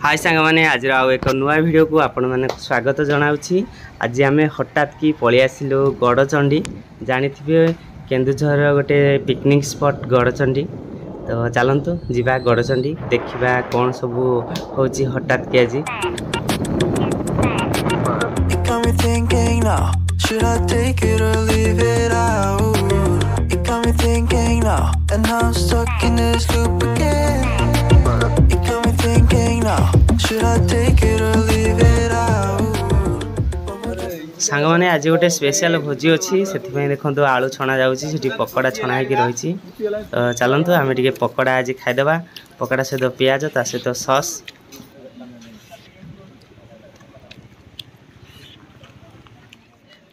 हाय सांग मैंने आज आउ एक नुआ वीडियो को आपण मैंने स्वागत जनाऊँगी। आज आम हठात कि पलि आसिलु गड़चंडी जानी केन्दुझर गोटे पिकनिक स्पॉट गड़चंडी। तो चलतु जीवा गड़चंडी देखा कौन सब होची हठात कि आज सांग मैंने आज गोटे स्पेशल भोजी अच्छी से देखो आलू छणा जाऊँगी पकोड़ा छणा हो रही। तो चलतु आम टे पकोड़ा आज खाईदे पकोड़ा सहित पियाज ता सहित सॉस।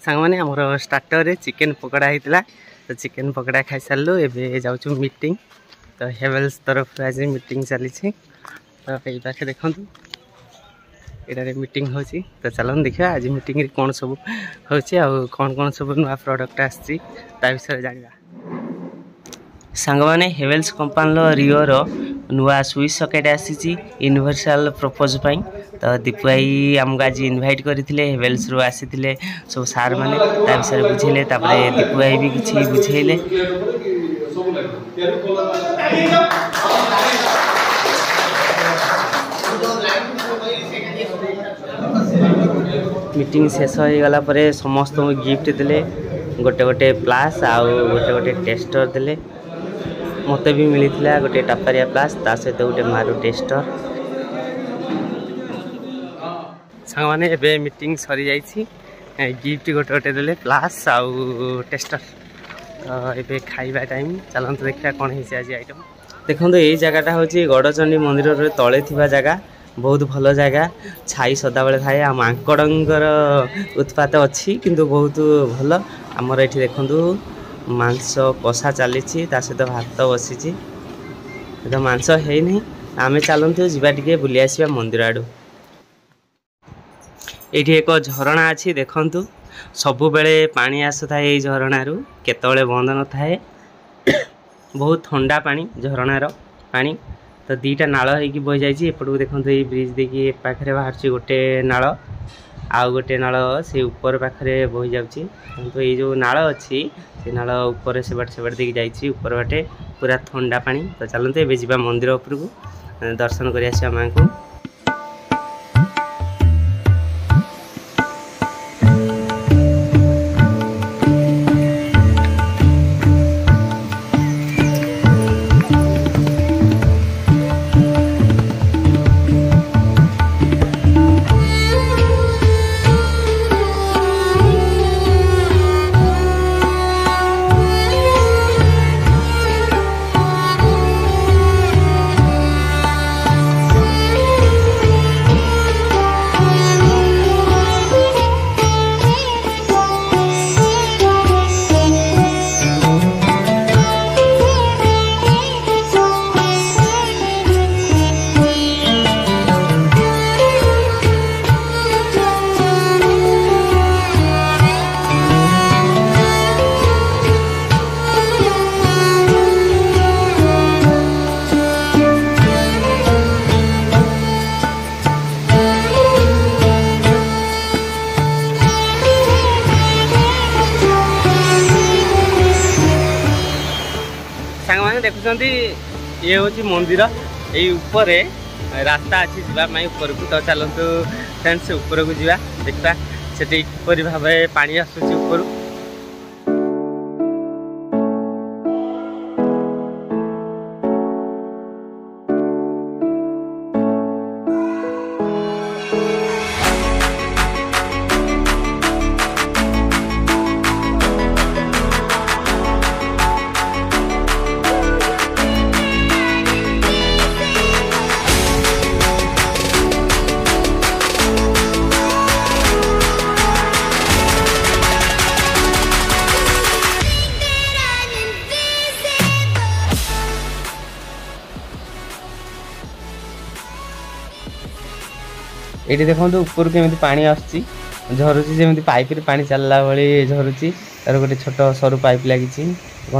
सांग मैंने आमर स्टार्टर चिकेन पकोड़ा होता। तो चिकेन पकोड़ा खाई सारू एवं जाऊँ मीटिंग। तो हेवेल्स तरफ आज मीटिंग चली। तो ये पाखे देखूँ ये मीटिंग हो। तो चलो देखा आज मीटिंग रे कौन सब हो कौन कौन सब नुआ प्रोडक्ट आसी विषय जाना। सांग मैंने हेवेल्स कंपानी रिओर नुआ स्विच सकेट आसी यूनिवर्सल प्रपोज पाई। तो दीपू भाई आमको आज इनभाइट करते हेवेल्स रू आसी सब सार मैंने विषय बुझेले। दीपू भाई भी किसी बुझेले। मीटिंग शेष हो गला पर समस्त गिफ्ट देले गोटे गोटे प्लास आउ गोटे गोटे टेस्टर देले। मत भी मिलता गोटे टापारिया प्लास ता सहित गोटे मारू टेस्टर। सांग मैंने एबे मीटिंग सरी जाइए गिफ्ट गोटे गोटे देले प्लास आउ टेस्टर। तो ये खाइबा टाइम चलते देखा कौन है आज आइटम। देखो ये जगटा हूँ गड़चंडी मंदिर तले थी जगह बहुत भल जगह छाई सदाबले थाए। आ मांकड़र उत्पात अच्छी किंतु बहुत भल। आमर ये देखु मांस कषा चली सहित भात बसी तो मांस है नहीं। आम चलतु जावा टे बुली आसवा मंदिर आड़। ये एक झरणा अच्छी देखु सबु बेले पानी आसुता ये झरणारू केतले बंद न थाए। बहुत ठंडा पानी झरणार पानी। तो दीटा नाल हो बही जाइए एपटू देखो ये ब्रिज देखिए पाखे बाहर गोटे नाल आउ गोटे नाल से ऊपर पाखे बही जाऊँगी। तो ये जो नाल अच्छी से नाल ऊपर से बाटे देखिए ऊपर बाटे पूरा ठंडा पानी। तो चलते ये जावा मंदिर उपरकू दर्शन कर आसिया माँ को। देखुं ये हूँ मंदिर यही ऊपर रास्ता अच्छी जावाई ऊपर को। तो चलतु फ्रेंड्स ऊपर को जा देखा से किपर भाव पानी आसूँ ऊपर। ये देखो ऊपर केमी पानी आसुची झरुची जमी पाइप रे पानी चलला भाई झरुची। तार गोटे छोट सरू पाइप लगी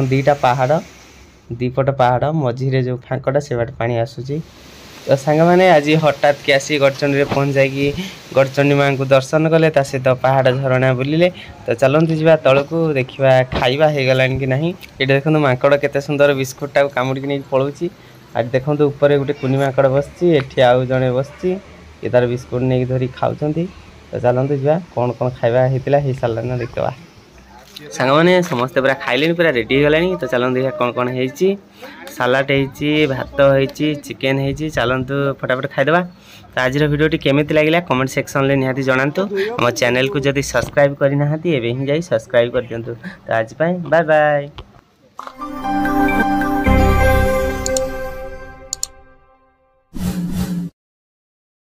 दीटा पहाड़ दीपट पहाड़ मझीरे जो फांकटा से बाट पानी आसुची। तो सांग मैंने आज हठात के आसी गड़चंडी पहुँच जाकि गड़चंडी माँ को दर्शन कले सहित पहाड़ झरणा बुलिले। तो चलते जा तल को देखा खाଇବା ହେଇଗଲା कि ना। ये देखो माकड़ केते सुंदर बिस्कुटा कामुड़ी नहीं पलाऊँगी। आज देखो ऊपर गोटे कुनी माकड़ बसची एठी आउ जड़े बसची ये तार बिस्कुट नहीं धरी खाऊँ। तो चलते जा कौन कौन खाଇବା ହେଇଥିଲା ହେଇ सारा ना देखा सांग मैंने समस्ते पूरा खाइले पूरा रेडी हो गलानी। तो चलते देखा कौन कौन है सालाड है भात है चिकेन है चलतु फटाफट खाईदे। तो आज भिडियोटी केमिति लगिला कमेंट सेक्शन में निहाती जनातु। आम चैनल को जदि सब्सक्राइब करना एवं ही जाई सब्सक्राइब कर दिंतु। तो आज बाय बाय।